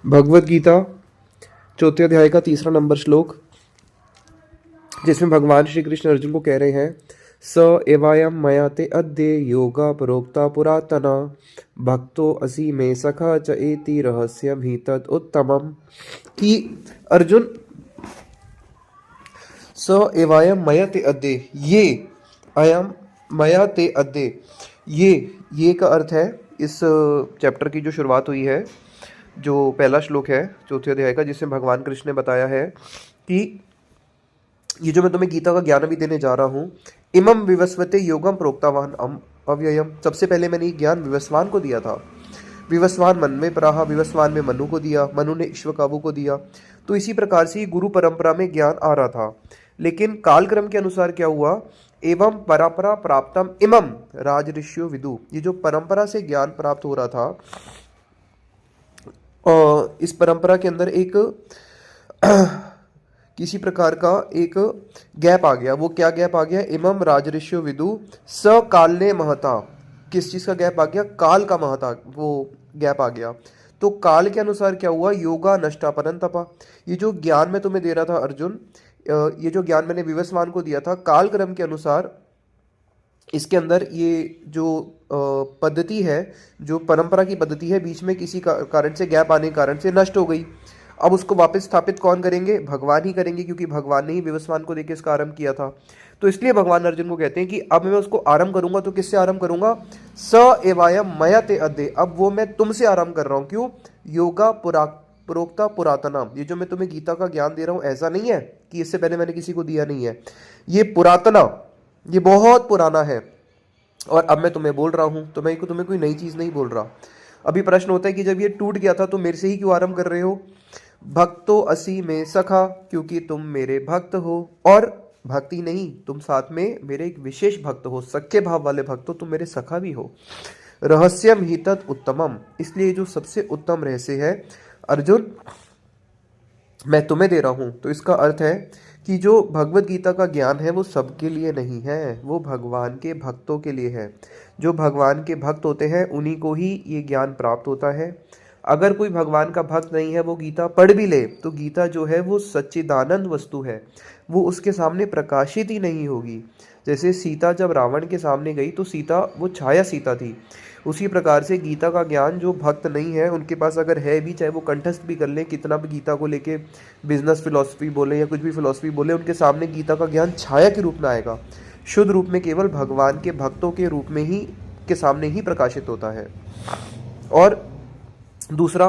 भगवत गीता चौथे अध्याय का 3 नंबर श्लोक, जिसमें भगवान श्री कृष्ण अर्जुन को कह रहे हैं, स एवायम मया ते अद्य योगा प्रोक्ता पुरातना भक्तो असी में सखा च एति रहस्यम ही तद उत्तमम। कि अर्जुन, स एवायम मया ते अद्य, ये अयम मया ते अद्य, ये का अर्थ है इस चैप्टर की जो शुरुआत हुई है, जो पहला श्लोक है चौथे अध्याय का, जिसमें भगवान कृष्ण ने बताया है कि ये जो मैं तुम्हें गीता का ज्ञान अभी देने जा रहा हूँ, इमम विवस्वते योगम प्रोक्तावान अव्ययम, सबसे पहले मैंने ये ज्ञान विवस्वान को दिया था। विवस्वान मन में प्राहा, विवस्वान में मनु को दिया, मनु ने इक्ष्वाकु को दिया। तो इसी प्रकार से गुरु परंपरा में ज्ञान आ रहा था, लेकिन कालक्रम के अनुसार क्या हुआ, एवं परंपरा प्राप्तम इमम राजऋषियो विदु, ये जो परंपरा से ज्ञान प्राप्त हो रहा था, इस परंपरा के अंदर एक किसी प्रकार का एक गैप आ गया। वो क्या गैप आ गया, इमम राजऋषियो विदु स कालने महता, किस चीज का गैप आ गया, काल का महता, वो गैप आ गया। तो काल के अनुसार क्या हुआ, योगा नष्टा परंतपा, ये जो ज्ञान मैं तुम्हें दे रहा था अर्जुन, ये जो ज्ञान मैंने विवस्वान को दिया था, काल क्रम के अनुसार इसके अंदर ये जो पद्धति है, जो परंपरा की पद्धति है, बीच में किसी कारण से गैप आने के कारण से नष्ट हो गई। अब उसको वापस स्थापित कौन करेंगे, भगवान ही करेंगे, क्योंकि भगवान ने ही विवस्वान को देके इसका आरंभ किया था। तो इसलिए भगवान अर्जुन को कहते हैं कि अब मैं उसको आरंभ करूंगा, तो किससे आरंभ करूंगा, स एवायम मया ते अद्य, अब वो मैं तुमसे आरंभ कर रहा हूं। क्यों, योगा प्रोक्ता पुरातना, ये जो मैं तुम्हें गीता का ज्ञान दे रहा हूं, ऐसा नहीं है कि इससे पहले मैंने किसी को दिया नहीं है, ये पुरातना, ये बहुत पुराना है, और अब मैं तुम्हें बोल रहा हूं, तो मैं तुम्हें कोई नई चीज नहीं बोल रहा। अभी प्रश्न होता है कि जब ये टूट गया था तो मेरे से ही क्यों आरंभ कर रहे हो। भक्तो असी में सखा, क्योंकि तुम मेरे भक्त हो, और भक्ति नहीं, तुम साथ में मेरे एक विशेष भक्त हो, सख्य भाव वाले भक्त हो, तुम मेरे सखा भी हो। रहस्यम ही तत् उत्तमम, इसलिए जो सबसे उत्तम रहस्य है अर्जुन मैं तुम्हें दे रहा हूं। तो इसका अर्थ है कि जो भगवत गीता का ज्ञान है वो सबके लिए नहीं है, वो भगवान के भक्तों के लिए है। जो भगवान के भक्त होते हैं उन्हीं को ही ये ज्ञान प्राप्त होता है। अगर कोई भगवान का भक्त नहीं है, वो गीता पढ़ भी ले, तो गीता जो है वो सच्चिदानंद वस्तु है, वो उसके सामने प्रकाशित ही नहीं होगी। जैसे सीता जब रावण के सामने गई तो सीता, वो छाया सीता थी, उसी प्रकार से गीता का ज्ञान जो भक्त नहीं है उनके पास अगर है भी, चाहे वो कंठस्थ भी कर ले, कितना भी गीता को लेके बिजनेस फिलॉसफी बोले या कुछ भी फिलॉसफी बोले, उनके सामने गीता का ज्ञान छाया के रूप में आएगा, शुद्ध रूप में केवल भगवान के भक्तों के रूप में ही, के सामने ही प्रकाशित होता है। और दूसरा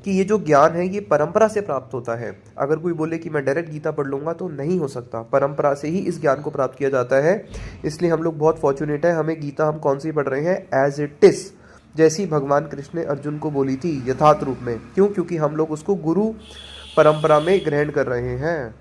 कि ये जो ज्ञान है ये परंपरा से प्राप्त होता है। अगर कोई बोले कि मैं डायरेक्ट गीता पढ़ लूंगा, तो नहीं हो सकता, परंपरा से ही इस ज्ञान को प्राप्त किया जाता है। इसलिए हम लोग बहुत फॉर्चुनेट है, हमें गीता हम कौन सी पढ़ रहे हैं, एज इट इज, जैसी भगवान कृष्ण ने अर्जुन को बोली थी यथार्थ रूप में। क्यों, क्योंकि हम लोग उसको गुरु परंपरा में ग्रहण कर रहे हैं।